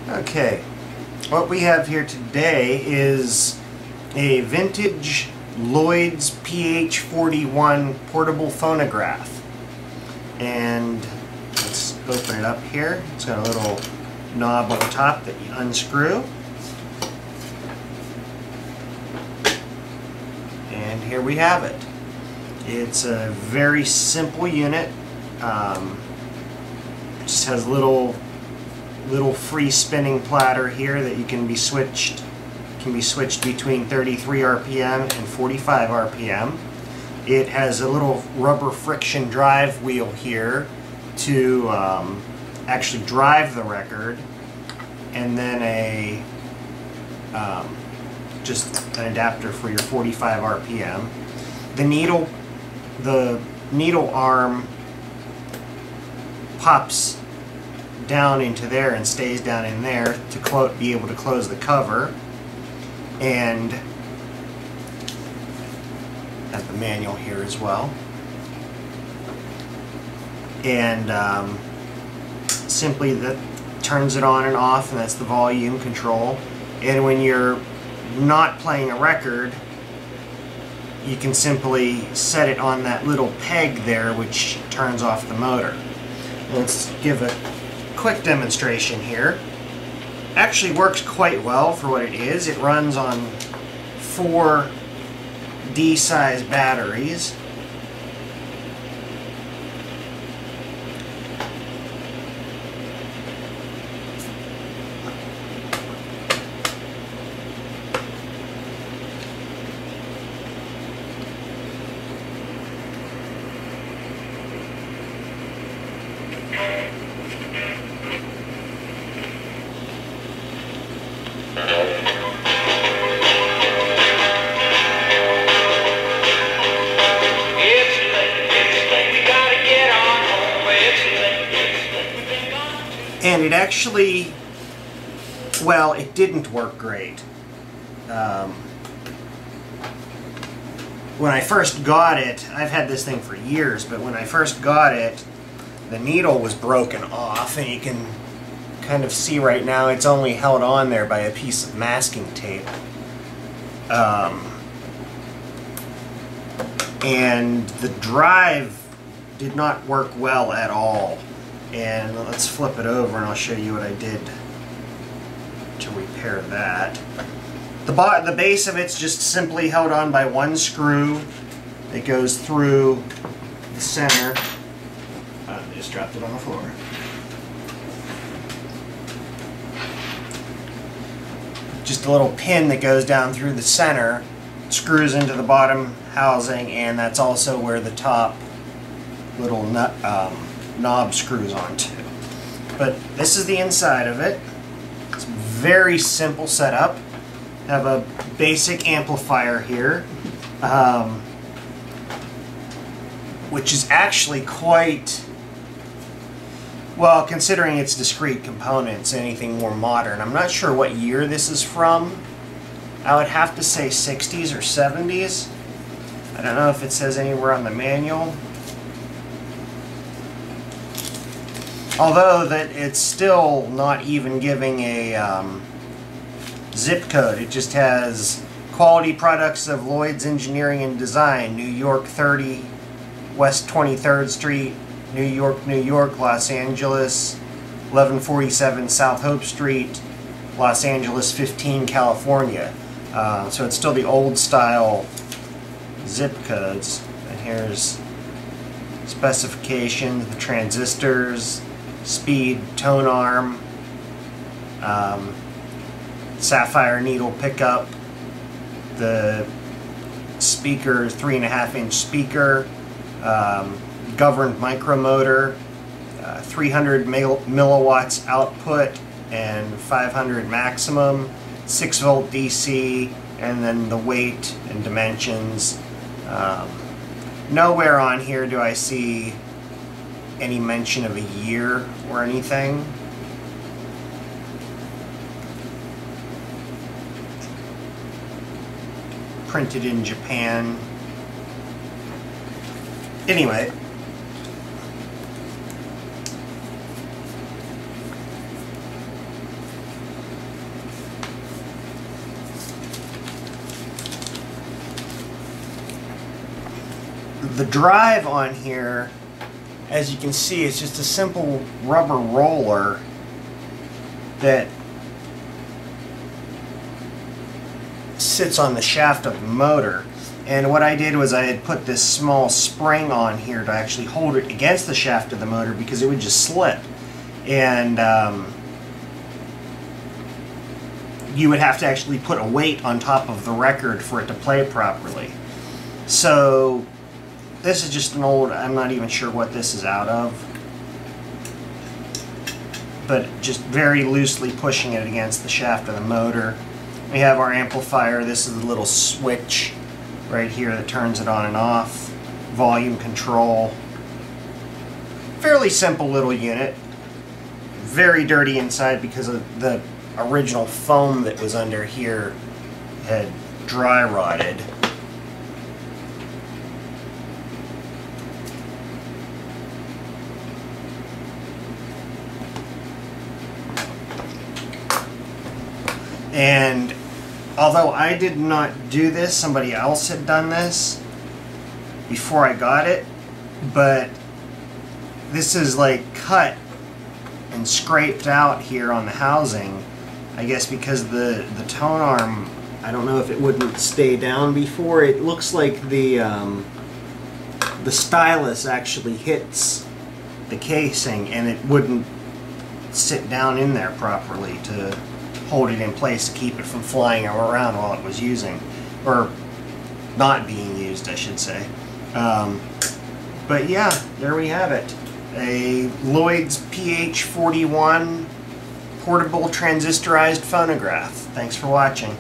Okay, what we have here today is a vintage Lloyd's PH-41 portable phonograph. And let's open it up here. It's got a little knob on top that you unscrew. And here we have it. It's a very simple unit. Just has a little free spinning platter here that you can be switched between 33 RPM and 45 RPM. It has a little rubber friction drive wheel here to actually drive the record, and then just an adapter for your 45 RPM. The needle arm pops down into there and stays down in there to be able to close the cover. And got the manual here as well. And simply that turns it on and off, and that's the volume control. And when you're not playing a record, you can simply set it on that little peg there, which turns off the motor. Let's give a quick demonstration here. Actually works quite well for what it is. It runs on 4 D-size batteries. And it actually, well, it didn't work great. When I first got it, I've had this thing for years, but when I first got it, the needle was broken off, and you can kind of see right now it's only held on there by a piece of masking tape. And the drive did not work well at all. And let's flip it over and I'll show you what I did to repair that. The base of it's just simply held on by one screw that goes through the center. I just dropped it on the floor. Just a little pin that goes down through the center, screws into the bottom housing, and that's also where the top little knob screws onto. But this is the inside of it. It's a very simple setup. I have a basic amplifier here, which is actually quite, well, considering its discrete components, anything more modern. I'm not sure what year this is from. I would have to say 60s or 70s. I don't know if it says anywhere on the manual. Although that it's still not even giving a zip code. It just has quality products of Lloyd's Engineering and Design, New York 30 West 23rd Street, New York, New York, Los Angeles, 1147 South Hope Street, Los Angeles 15, California. So it's still the old style zip codes. And here's specifications, the transistors, speed, tone arm, sapphire needle pickup, the speaker, 3.5-inch speaker, governed micromotor, 300 milliwatts output and 500 maximum, 6-volt DC, and then the weight and dimensions. Nowhere on here do I see any mention of a year or anything. Printed in Japan. Anyway, The drive on here, as you can see, is just a simple rubber roller that sits on the shaft of the motor. And what I did was I had put this small spring on here to actually hold it against the shaft of the motor because it would just slip. And you would have to actually put a weight on top of the record for it to play properly. So this is just an old, I'm not even sure what this is out of, but just very loosely pushing it against the shaft of the motor. We have our amplifier. This is the little switch right here that turns it on and off. Volume control. Fairly simple little unit. Very dirty inside because of the original foam that was under here had dry rotted. And although I did not do this, somebody else had done this before I got it, but this is like cut and scraped out here on the housing, I guess because the tone arm, I don't know if it wouldn't stay down before. It looks like the stylus actually hits the casing and it wouldn't sit down in there properly to hold it in place to keep it from flying around while it was using, or not being used, I should say. But yeah, there we have it. A Lloyd's PH-41 portable transistorized phonograph. Thanks for watching.